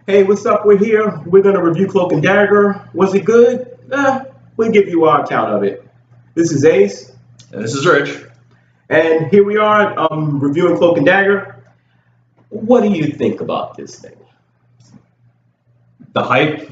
Hey, what's up? We're here. We're going to review Cloak and Dagger. Was it good? We'll give you our account of it. This is Ace, And this is Rich. and here we are reviewing Cloak and Dagger. What do you think about this thing? The hype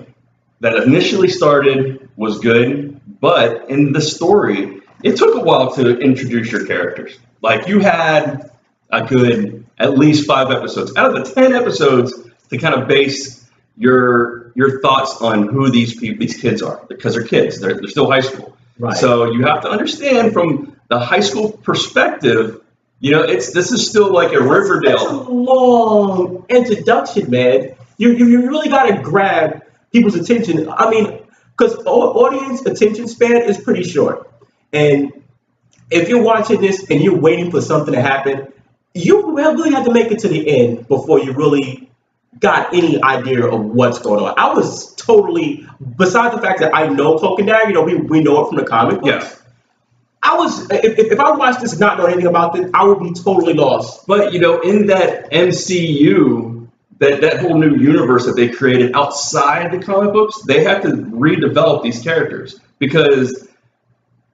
that initially started was good, but in the story, it took a while to introduce your characters. Like you had a good at least 5 episodes out of the 10 episodes to kind of base your thoughts on who these kids are, because they're kids. They're still high school. Right. So you have to understand from the high school perspective. This is still like a Riverdale. That's a long introduction, man. You really got to grab people's attention. I mean, because audience attention span is pretty short. And if you're watching this and you're waiting for something to happen, you really have to make it to the end before you really got any idea of what's going on. I was totally, besides the fact that I know Cloak and Dagger, we know it from the comic books. Yeah. I was, if I watched this and not know anything about this, I would be totally lost. But in that MCU, that whole new universe that they created outside the comic books, they had to redevelop these characters, because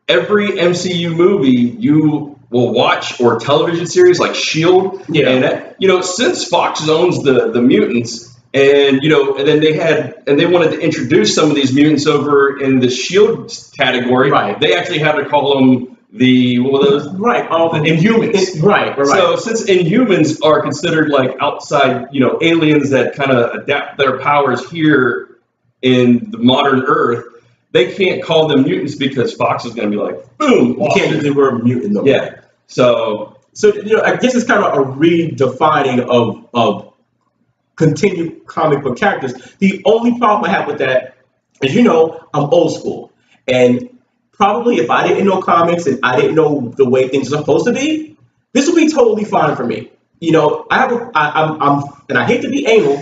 every MCU movie you will watch, or television series like Shield, Yeah. and since Fox owns the mutants, and and then they wanted to introduce some of these mutants over in the Shield category. Right. They actually had to call them the Inhumans. Right. So since Inhumans are considered like outside, aliens that kind of adapt their powers here in the modern Earth, they can't call them mutants because Fox is going to be like, boom, You can't use the word mutant though. yeah. So I guess it's kind of a redefining of continued comic book characters. The only problem I have with that is, I'm old school, and probably if I didn't know comics and I didn't know the way things are supposed to be, this would be totally fine for me. And I hate to be anal,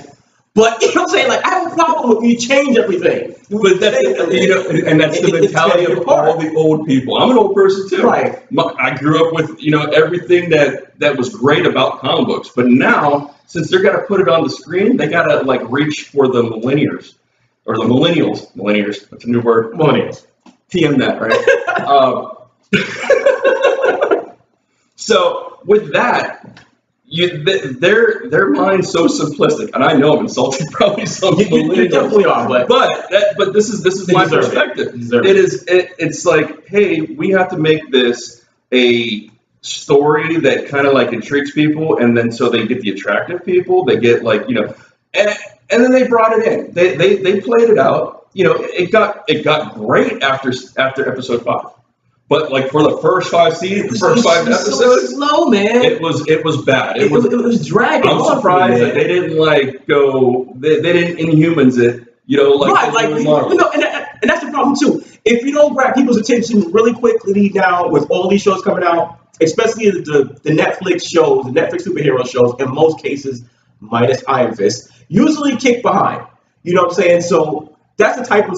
but what I'm saying, like, I have a problem with you change everything. But that's and that's the mentality of all the old people. I'm an old person too. Right. I grew up with everything that was great about comic books, but now since they're gonna put it on the screen, they gotta like reach for the millennials or the millennials. Millennials, that's a new word. Millennials. TM that, right? So with that. Their mind's so simplistic, and I know I'm insulting probably some millennials. You definitely are, but this is my perspective. It's like, hey, we have to make this a story that kind of like intrigues people, and then so they get the attractive people. They get like and then they brought it in. They played it out. It got great after episode 5. But like for the first 5 seasons, first 5 episodes, so slow, man. It was bad. It was dragging. I'm surprised that they didn't like go. They didn't Inhumans it. And that's the problem too. If you don't grab people's attention really quickly now, with all these shows coming out, especially the Netflix shows, the Netflix superhero shows, in most cases, minus Iron Fist, usually kick behind. You know what I'm saying? So. That's the type of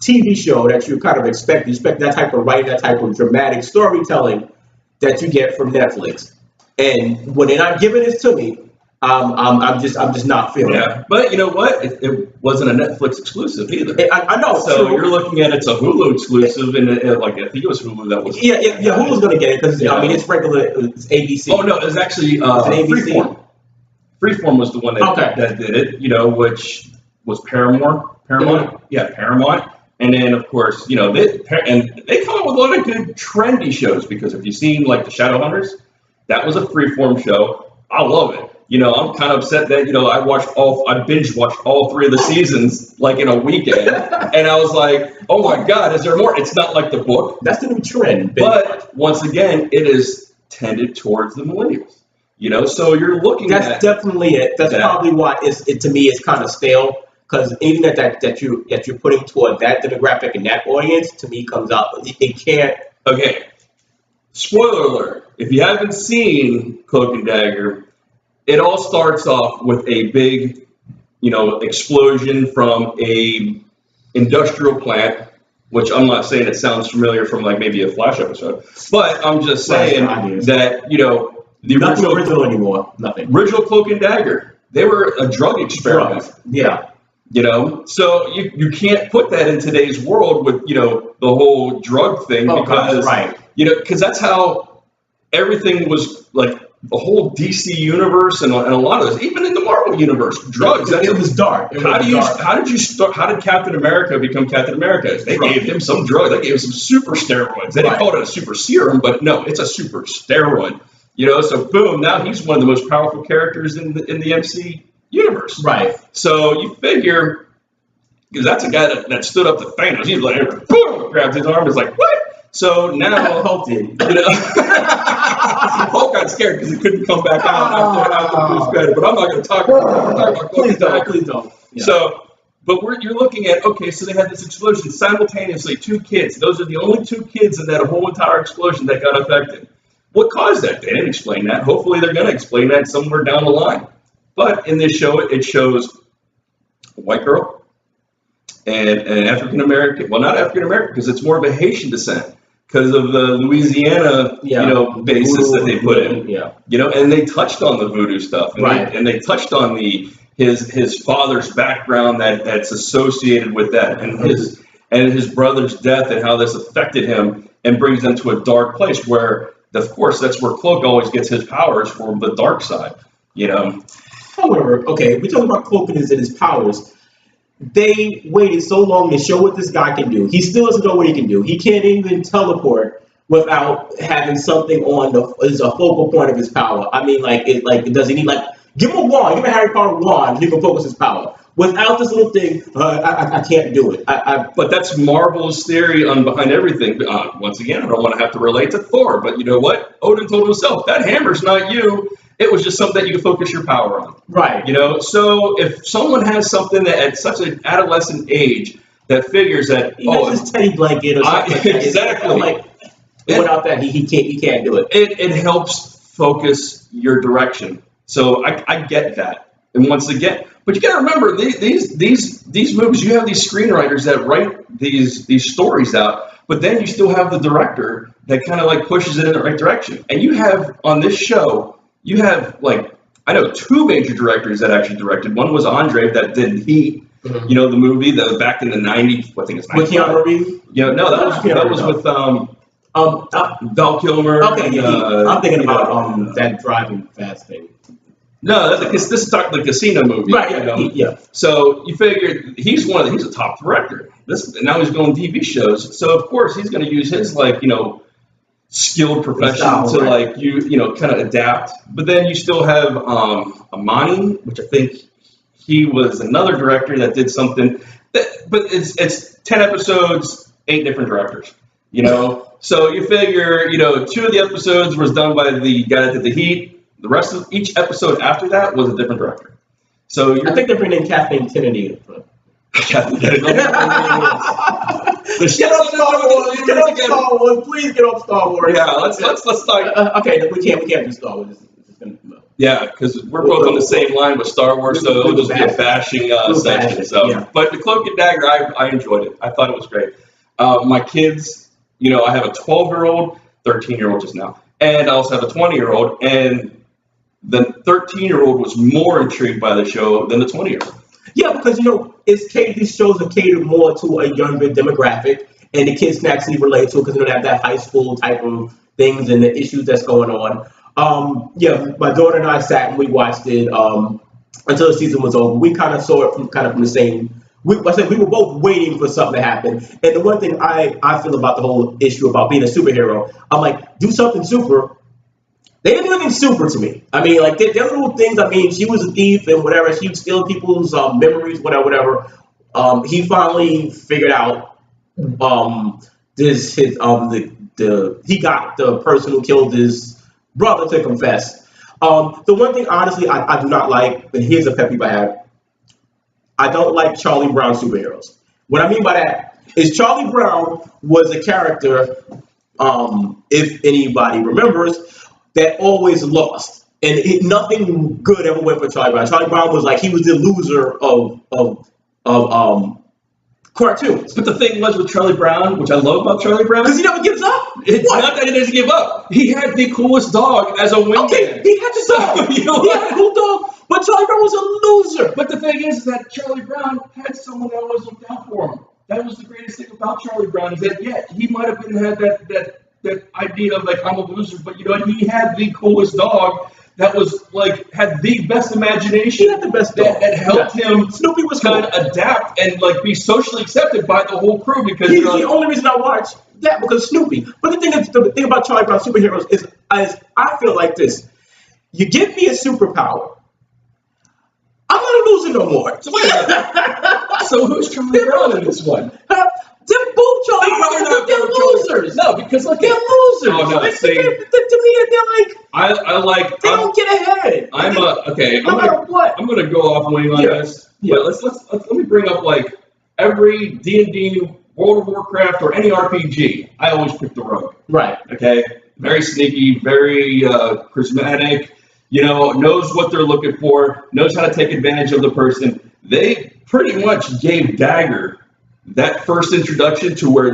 TV show that you kind of expect. You expect that type of writing, that type of dramatic storytelling that you get from Netflix. And when they're not giving this to me, I'm just not feeling it. Yeah, but you know what? It wasn't a Netflix exclusive either. I know. So you're looking at it's a Hulu exclusive, and like I think it was Hulu that was. Yeah. Hulu's gonna get it because it's regular. It's ABC. Oh no, it was actually Freeform. Freeform was the one that did it. Which was Paramount. Yeah, Paramount. And then, of course, they come up with a lot of good trendy shows, because if you've seen, like, the Shadowhunters, that was a Freeform show. I love it. I'm kind of upset that, I binge watched all 3 of the seasons, like, in a weekend. And I was like, oh, my God, is there more? It's not like the book. That's the new trend. But, once again, it is tended towards the millennials. So you're looking at... That's definitely it. That's probably why it to me, it's kind of stale. Because anything that you're putting toward that demographic and that audience, to me, comes out. It can't. Okay. Spoiler alert. If you haven't seen Cloak and Dagger, it all starts off with a big, explosion from a industrial plant, which I'm not saying it sounds familiar from like maybe a Flash episode, but I'm just saying that, the nothing original anymore. Nothing. Original Cloak and Dagger. They were a drug experiment. Yeah. You know, so you can't put that in today's world with, you know, the whole drug thing because, you know, because that's how everything was like the whole DC universe and a lot of this, even in the Marvel universe, drugs. It was dark. How did Captain America become Captain America? They gave him some drug. They gave him some super steroids. They didn't call it a super serum, but no, it's a super steroid. You know, so boom, now he's one of the most powerful characters in the MC universe. Right. So you figure, because that's a guy that stood up to Thanos. He's like, boom, grabbed his arm. He's like, what? So now Hulk did. You know, Hulk got scared because he couldn't come back out after Bruce Banner. But I'm not going to talk about Cloak and Dagger. Please don't. Yeah. So, but you're looking at, okay, so they had this explosion simultaneously, 2 kids. Those are the only 2 kids in that whole entire explosion that got affected. What caused that? They didn't explain that. Hopefully they're going to explain that somewhere down the line. But in this show, it shows a white girl and an African American. Well, not African American because it's more of a Haitian descent because of the Louisiana, basis that they put in. Yeah. You know, and they touched on the voodoo stuff, and they touched on his father's background that's associated with that, and his brother's death and how this affected him and brings them to a dark place where, of course, that's where Cloak always gets his powers from the dark side. You know. However, okay, we talk about Cloak and his powers. They waited so long to show what this guy can do. He still doesn't know what he can do. He can't even teleport without having something as a focal point of his power. I mean, does he need give him a wand, give him a Harry Potter wand, he can focus his power. Without this little thing, I can't do it. But that's Marvel's theory behind everything. Once again, I don't want to have to relate to Thor, but you know what? Odin told himself, that hammer's not you. It was just something that you can focus your power on. Right. You know, so if someone has something that at such an adolescent age that figures that, his teddy blanket or something exactly. Without that, he can't do it. It helps focus your direction. So I get that. And once again, but you got to remember these movies. You have these screenwriters that write these stories out, but then you still have the director that kind of pushes it in the right direction. And you have on this show. You have I know 2 major directors that actually directed. One was Andre that did Heat, you know, the movie that was back in the 90s. I think it's 95. With Keanu Reeves? Yeah, no, that was with Val Kilmer. Okay, I'm thinking about that driving fast thing. No, this is the casino movie. Right, you know? Yeah. So you figure he's a now director. Now he's going TV shows. So of course he's going to use his skilled profession to kind of adapt. But then you still have Amani, which I think he was another director that did something but it's 10 episodes, 8 different directors, you know. So you figure, 2 of the episodes was done by the guy that did the Heat. The rest of each episode after that was a different director. So I think they're bringing Kathleen Kennedy. Get up Star Wars! Get up Star Wars! Please get up Star Wars! Yeah, let's start. Okay, we can't do Star Wars. Yeah, because we're both on the same line with Star Wars, so it'll just be a bashing session. So, yeah. But the Cloak and Dagger, I enjoyed it. I thought it was great. My kids, I have a 12-year-old, 13-year-old just now, and I also have a 20-year-old, and the 13-year-old was more intrigued by the show than the 20-year-old. Yeah, because these shows are catered more to a younger demographic, and the kids can actually relate to it because they have that high school type of things and the issues that's going on. My daughter and I sat and we watched it until the season was over. We kind of saw it from the same. We were both waiting for something to happen. And the one thing I feel about the whole issue about being a superhero, I'm like, do something super. They didn't do anything super to me. I mean, they're little things. I mean, she was a thief and whatever. She would steal people's memories, whatever. He finally figured out he got the person who killed his brother to confess. The one thing, honestly, I do not like, and here's a pet peeve I have. I don't like Charlie Brown superheroes. What I mean by that is Charlie Brown was a character, if anybody remembers, that always lost. And nothing good ever went for Charlie Brown. Charlie Brown was he was the loser of cartoons. But the thing was with Charlie Brown, which I love about Charlie Brown, because he never gives up. It's not that he doesn't give up. He had the coolest dog as a wingman. Okay, he had the dog. He had a cool dog. But Charlie Brown was a loser. But the thing is that Charlie Brown had someone that always looked out for him. That was the greatest thing about Charlie Brown is that, yeah, he might have had that idea of like, I'm a loser, but you know what? He had the coolest dog that was like, had the best imagination. He had the best dog. That helped him Snoopy was kind of adapt and like be socially accepted by the whole crew because he's the only reason I watch that because Snoopy. But the thing about Charlie Brown superheroes is I feel like this. You give me a superpower, I'm not a loser no more. So who's Charlie Brown in this one? They're both Charlie Brown. They're losers. No, because like they're losers. Oh no, to me, they're like I like they don't get ahead. I'm gonna go off wing on this. Yeah. But let me bring up like every D&D, World of Warcraft, or any RPG. I always pick the rogue. Right. Okay. Very sneaky, very charismatic. You know, knows what they're looking for, knows how to take advantage of the person. They pretty much gave Dagger that first introduction to where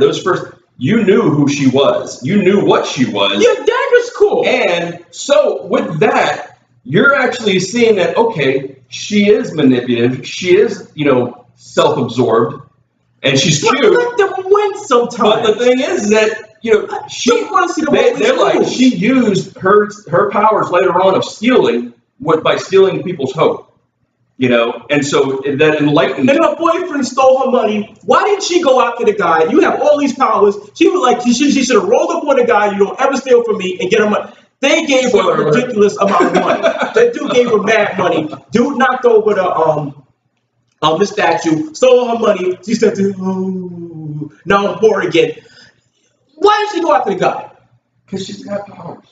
you knew who she was. You knew what she was. Yeah, Dagger's cool. And so with that, you're actually seeing that, okay, she is manipulative. She is, self-absorbed. And she's cute. Let them win sometimes. But the thing is that, she used her powers later on of stealing by stealing people's hope. And so that enlightened. And her boyfriend stole her money. Why didn't she go after the guy? You have all these powers. She was like, she should have rolled up on the guy. You don't ever steal from me and get her money. They gave her a ridiculous amount of money. That dude gave her mad money. Dude knocked over the statue, stole her money. She said, now I'm poor again. Why did she go after the guy? Because she's got powers.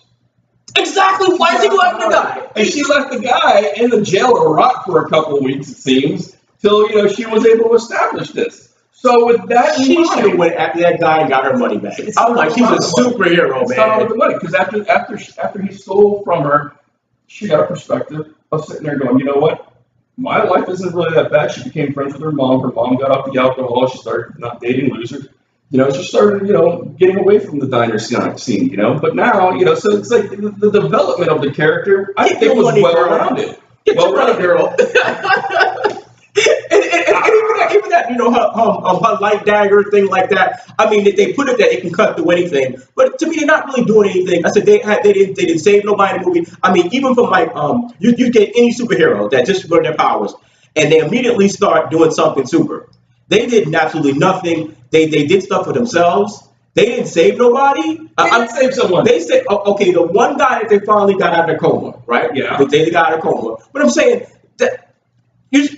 Exactly. Why did she go after the guy? And she left the guy in the jail to rot for a couple of weeks, it seems, till she was able to establish this. So with that, she should have went after that guy and got her money back. I'm like, she's a superhero, man. It's not about the money because after he stole from her, she got a perspective of sitting there going, you know what? My life isn't really that bad. She became friends with her mom. Her mom got off the alcohol. She started not dating losers. She started, getting away from the diner scene, But now, so it's like the development of the character, I think was well-rounded. Get your money, girl. and even that, her light dagger thing like that. I mean, they put it that it can cut through anything. But to me, they're not really doing anything. I said they didn't save nobody in the movie. I mean, even from like you get any superhero that just learn their powers and they immediately start doing something super. They did absolutely nothing. They did stuff for themselves. They didn't save nobody. They didn't save someone. They said, okay, the one guy that they finally got out of coma, right? Yeah. They got out of coma. But I'm saying that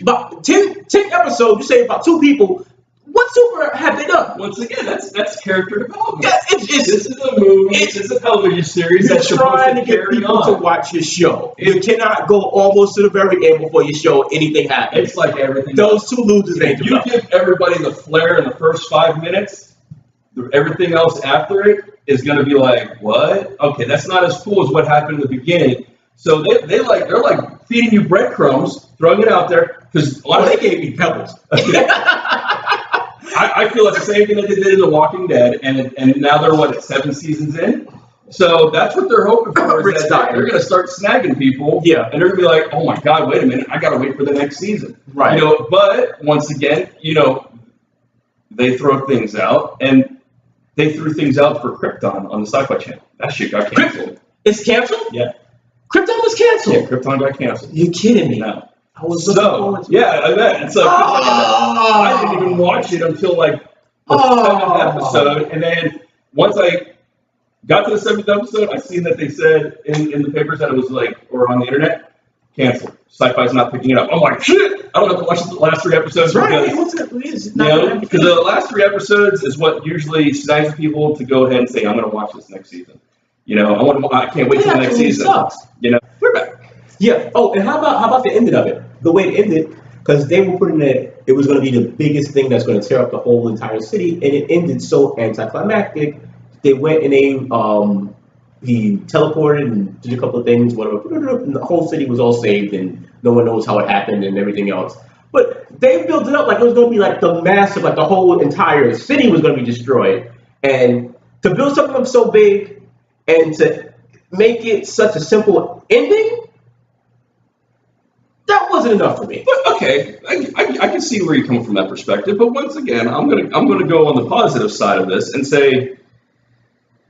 about 10 episodes, you say about 2 people. What super have they done? Once again, that's character development. Yeah, this is a movie. It's a television series that's trying to get people to watch your show. You cannot go almost to the very end before your show anything happens. It's like everything. Those 2 losers ain't you give everybody the flair in the first 5 minutes. Everything else after it is going to be like, what? Okay, that's not as cool as what happened in the beginning. So they're like feeding you breadcrumbs, throwing it out there because they gave me pebbles. I feel like the same thing that they did in The Walking Dead, and now they're at 7 seasons in. So that's what they're hoping for. Is that they're going to start snagging people, yeah, and they're going to be like, oh my God, wait a minute, I got to wait for the next season, right? But once again, they throw things out, and they threw things out for Krypton on the Sci-Fi Channel. That shit got canceled. It's canceled? Yeah. Krypton was canceled. Yeah, Krypton got canceled. You kidding me? No. I was looking forward to it. Yeah, I bet. It's like, I didn't even watch it until like the 7th episode. And then once I got to the 7th episode, I seen that they said in the papers that it was like, or on the internet, canceled. Sci-Fi's not picking it up. I'm like, shit! I don't have to watch the last 3 episodes. Right. Because the last 3 episodes is what usually snags people to go ahead and say, I'm going to watch this next season. I can't wait till the next season. Sucks. We're back. Yeah. Oh, and how about the ending of it? The way it ended, because they were putting it was going to be the biggest thing that's going to tear up the whole entire city, and it ended so anticlimactic. They went and he teleported and did a couple of things, whatever. And the whole city was all saved, and no one knows how it happened and everything else. But they built it up like it was going to be like the massive, like the whole entire city was going to be destroyed. And to build something up so big and to make it such a simple ending, wasn't enough for me. But okay, I can see where you're coming from that perspective. But once again, I'm gonna go on the positive side of this and say,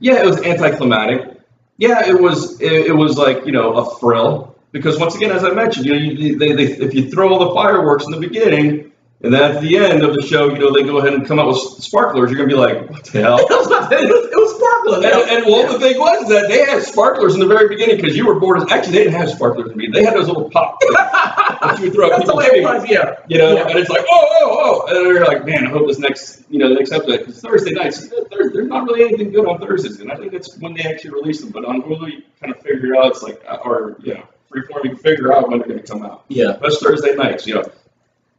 yeah, it was anticlimactic. Yeah, it was like, a thrill, because once again, as I mentioned, they if you throw all the fireworks in the beginning, and then at the end of the show, they go ahead and come out with sparklers, you're gonna be like, what the hell? It was sparklers. The thing was that they had sparklers in the very beginning, because you were bored. Actually, they didn't have sparklers in the beginning. They had those little pop that you would throw at people's feet. And it's like, oh, and then you're like, man, I hope this next episode, because Thursday nights, there's not really anything good on Thursdays, and I think that's when they actually release them. But on Hulu, you kind of figure out, it's like, Freeform, you can figure out when they're going to come out. Yeah. That's Thursday nights,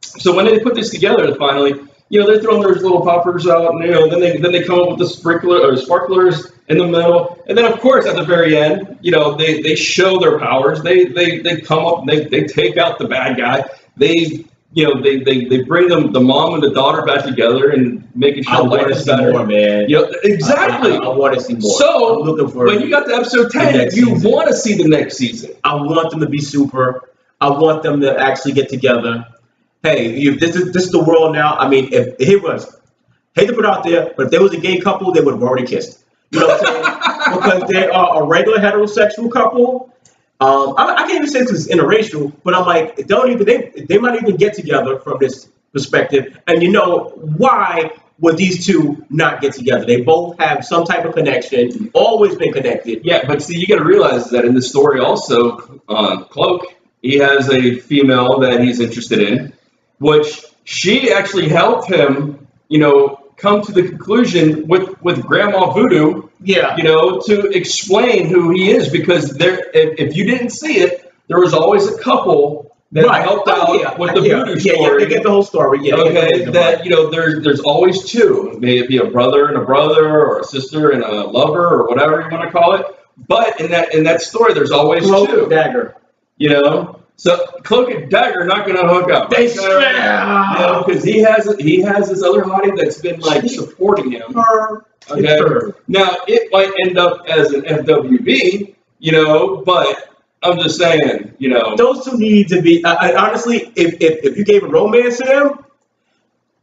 So when they put this together, finally, they're throwing their little poppers out, and then they come up with the sparklers in the middle, and then of course at the very end, they show their powers. They come up, and they take out the bad guy. They bring the mom and the daughter back together and making sure life is better. More, man. Exactly. I want to see more. So when you got to episode 10, you want to see the next season. I want them to be super. I want them to actually get together. Hey, this is the world now. I mean, if it was, hate to put it out there, but if there was a gay couple, they would have already kissed. You know what I'm saying? Because they are a regular heterosexual couple. I can't even say because it's interracial, but I'm like, they might even get together from this perspective. And why would these two not get together? They both have some type of connection, always been connected. Yeah, but see, you got to realize that in the story also, Cloak, he has a female that he's interested in, which she actually helped him, come to the conclusion with Grandma Voodoo, to explain who he is, because if you didn't see it, there was always a couple that helped out with the Voodoo story. Yeah, they get the whole story. Yeah. Okay, there's always two. May it be a brother and a brother, or a sister and a lover, or whatever you want to call it. But in that story, there's always Cloak two. And Dagger. So Cloak and Dagger are not going to hook up. Because he has this other hottie that's been supporting him. Okay. Now it might end up as an FWB, but I'm just saying, those two need to be. Honestly, if you gave a romance to them,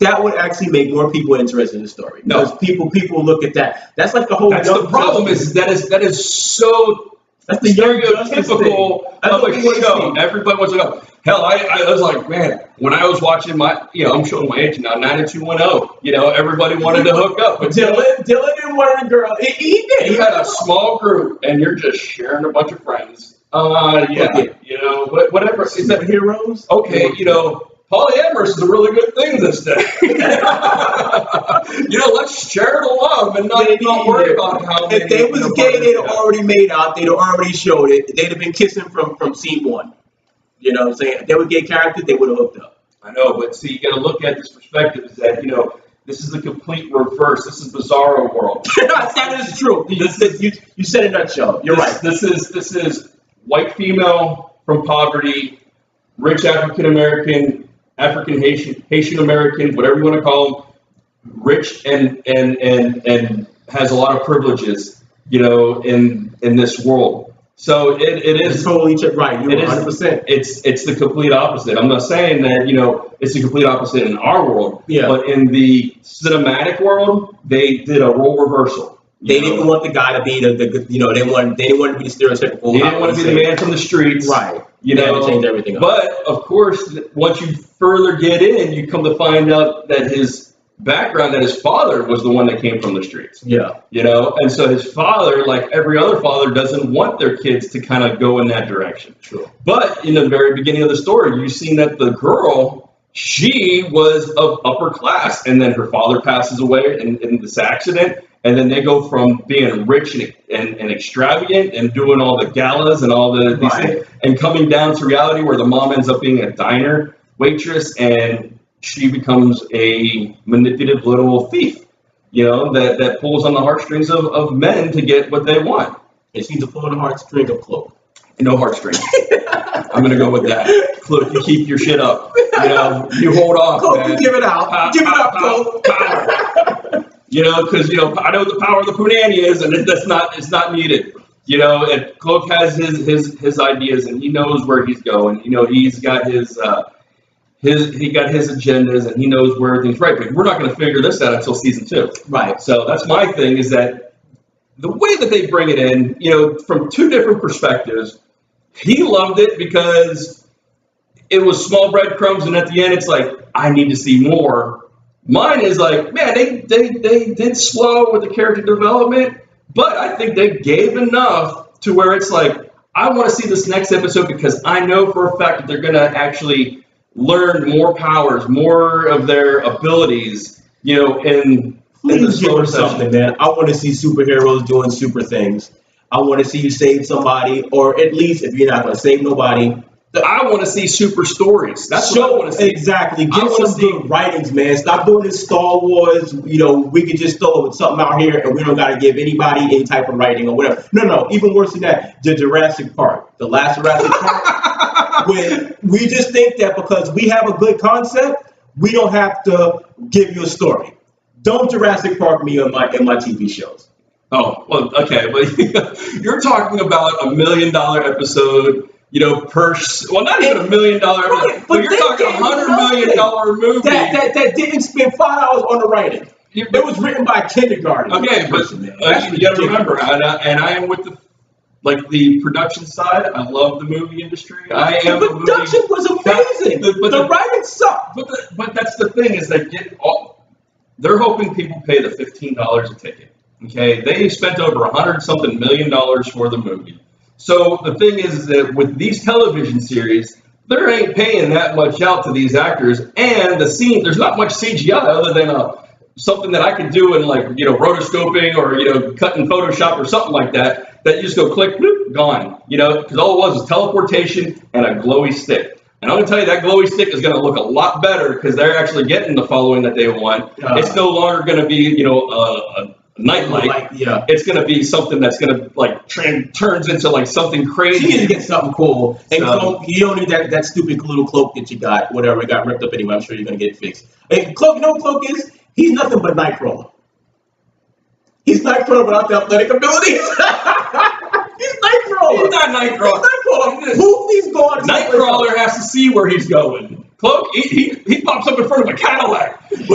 that would actually make more people interested in the story. Because people look at that. That's like the whole. That's the problem. That is so. That's the stereotypical of a show. Everybody wants to go. Hell, I was like, man, when I was watching I'm showing my age now, 90210. Everybody wanted to hook up. But Dylan didn't want a girl. He did. He had a small group, and you're just sharing a bunch of friends. Whatever. Superheroes? Okay, polyamorous is a really good thing this day. Let's share the love and not worry about how. If they was gay, they'd have already made out. They'd have already showed it. They'd have been kissing from scene one. You know what I'm saying? If they were gay characters, they would have hooked up. I know, but see, you got to look at this perspective. Is that this is the complete reverse. This is Bizarro world. That is true. You said in a nutshell. You're right. This is white female from poverty, rich African American, Haitian American, whatever you want to call them, rich and has a lot of privileges, in this world. So it is totally right. You're 100%. It's the complete opposite. I'm not saying that it's the complete opposite in our world. Yeah. But in the cinematic world, they did a role reversal. They didn't want the guy to be they didn't want to be the stereotypical. They didn't want to be the man from the streets. Right. They had to change everything up. But of course, once you further get in, you come to find out that his background, that his father was the one that came from the streets. Yeah. And so his father, like every other father, doesn't want their kids to kind of go in that direction. True. But in the very beginning of the story, you've seen that the girl, she was of upper class, and then her father passes away in this accident, and then they go from being rich and extravagant and doing all the galas and all these things, and coming down to reality where the mom ends up being a diner waitress, and she becomes a manipulative little thief, that pulls on the heartstrings of men to get what they want. And she's pulling the heartstring of Cloak. No heartstrings. I'm going to go with that. Cloak, you keep your shit up. You hold off, Cloak, man. you give it out. Give it up, Cloak. Power. Because, I know the power of the punani is, and it's not needed. You know, and Cloak has his ideas, and he knows where he's going. You know, he's got his agendas, and he knows where everything's right. But we're not going to figure this out until season 2. Right. So that's my thing, is that the way that they bring it in, you know, from 2 different perspectives. He loved it because it was small breadcrumbs, and at the end, it's like, I need to see more. Mine is like, man, they did slow with the character development, but I think they gave enough to where it's like, I want to see this next episode because I know for a fact that they're going to actually learn more powers, more of their abilities, you know, in Please give them something, man. I want to see superheroes doing super things. I want to see you save somebody, or at least if you're not going to save nobody, I want to see super stories. That's what I want to see. Exactly. Get some good writings, man. Stop doing this Star Wars. You know, we could just throw something out here and we don't got to give anybody any type of writing or whatever. No. Even worse than that, the Jurassic Park, the last Jurassic Park, when we just think that because we have a good concept, we don't have to give you a story. Don't Jurassic Park me in my TV shows. Oh, well, okay. But you're talking about $1 million episode. You know, well, not even $1 million, right, but you're talking $100 million movie that didn't spend 5 hours on the writing. It was written by a kindergarten. Okay, but you got to remember, and I am with the production side. I love the movie industry. The production was amazing. The writing sucked. But that's the thing, is they're hoping people pay the $15 a ticket. Okay, they spent over $100-something million for the movie. So the thing is that with these television series, there ain't paying that much out to these actors, and there's not much CGI other than something that I could do in, like, you know, rotoscoping or, you know, cut in Photoshop or something like that. That you just go click, bloop, gone. You know, because all it was teleportation and a glowy stick. And I'm going to tell you, that glowy stick is going to look a lot better because they're actually getting the following that they want. It's no longer going to be, you know, a nightlight. Yeah. It's going to be something that's going to, like, turns into, like, something crazy. You need to get something cool. And Cloak, you don't need that stupid little cloak that you got. Whatever, it got ripped up anyway. I'm sure you're going to get it fixed. And Cloak, you know what Cloak is? He's nothing but Nightcrawler. He's Nightcrawler without the athletic abilities. He's Nightcrawler. He's not Nightcrawler. He's Nightcrawler. He's going. Nightcrawler has to see where he's going. Cloak, he pops up in front of a Cadillac. He's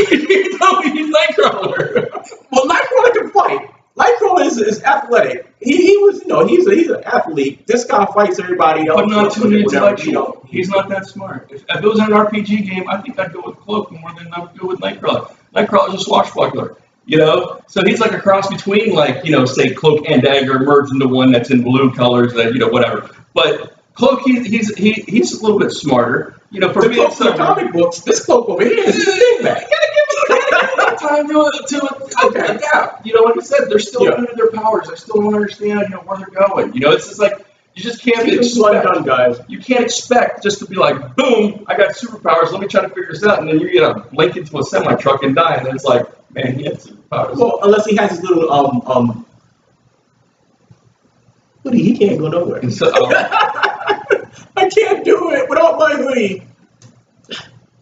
Nightcrawler. Well, Nightcrawler can fight. Nightcrawler is athletic. He was, you know, he's an athlete. This guy fights everybody else. But not too intellectual. He's not that smart. If it was an RPG game, I think I'd go with Cloak more than I would go with Nightcrawler. Nightcrawler's a swashbuckler. You know, so he's like a cross between, like, you know, say Cloak and Dagger merged into one that's in blue colors, that, you know, whatever. But Cloak, he's a little bit smarter. You know, for being the comic books, this Cloak over here is a thing back. You gotta give them time to adapt. You know, like I said, they're still new to their powers. I still don't understand, you know, where they're going. You know, it's just like, you just can't expect, guys. You can't expect just to be like, boom, I got superpowers. Let me try to figure this out, and then you're gonna blink into a semi truck and die, and then it's like, man, he had superpowers. Well, unless he has his little hoodie, he can't go nowhere. So, I can't do it without my hoodie.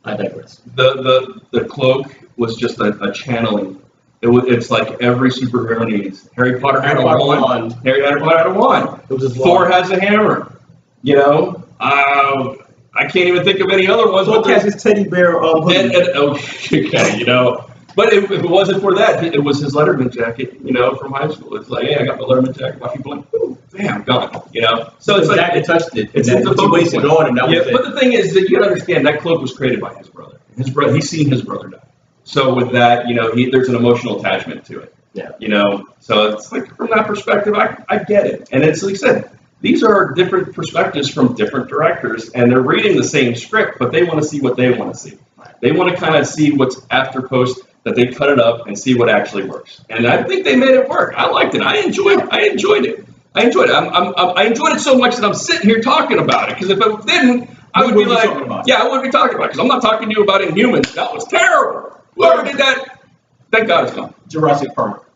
I digress. The Cloak was just a channeling. It's like every superhero needs. Harry Potter had a wand. Harry Potter had a wand. Thor has a hammer. You know, I can't even think of any other ones. Thor has his teddy bear. Okay, you know. But if it wasn't for that, it was his Letterman jacket, you know, from high school. It's like, hey, I got my Letterman jacket. Watch people like, ooh, bam, gone, you know. So it's like, it touched it. It's wasted on, and that was it. But the thing is that you gotta understand that Cloak was created by his brother. He's seen his brother die. So with that, you know, there's an emotional attachment to it. Yeah. You know, so it's like, from that perspective, I get it. And it's like I said, these are different perspectives from different directors, and they're reading the same script, but they want to see what they want to see. They want to kind of see what's after post, that they cut it up and see what actually works. And I think they made it work. I liked it. I enjoyed it. I enjoyed it. I enjoyed it so much that I'm sitting here talking about it. Because if I didn't, I would be like, I wouldn't be talking about it. Because I'm not talking to you about Inhumans. That was terrible. Whoever did that, thank God it's gone. Jurassic Park.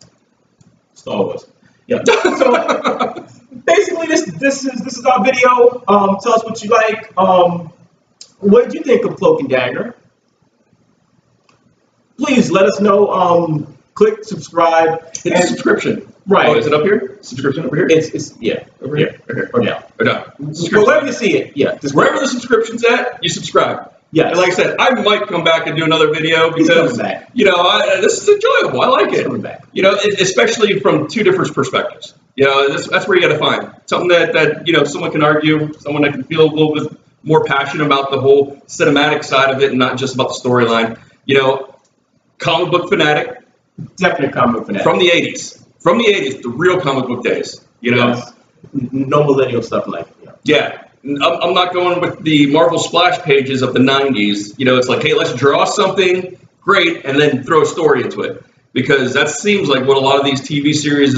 Star Wars. Yeah. So basically, this is our video. Tell us what you like. What did you think of Cloak and Dagger? Please let us know. click subscribe. Hit the subscription. Right. Oh, is it up here? Subscription over here? It's yeah. Over here? Or down? Or down? But wherever you see it, yeah. Just wherever the subscription's at, you subscribe. Yeah. And like I said, I might come back and do another video because, this is enjoyable. I like it. Coming back. Especially from two different perspectives. That's where you got to find something that someone can argue, someone that can feel a little bit more passionate about the whole cinematic side of it and not just about the storyline. Comic book fanatic. Definitely comic book fanatic. From the 80s. From the 80s, the real comic book days. Yes. No millennial stuff like that. Yeah. I'm not going with the Marvel splash pages of the 90s. It's like, hey, let's draw something great and then throw a story into it. Because that seems like what a lot of these TV series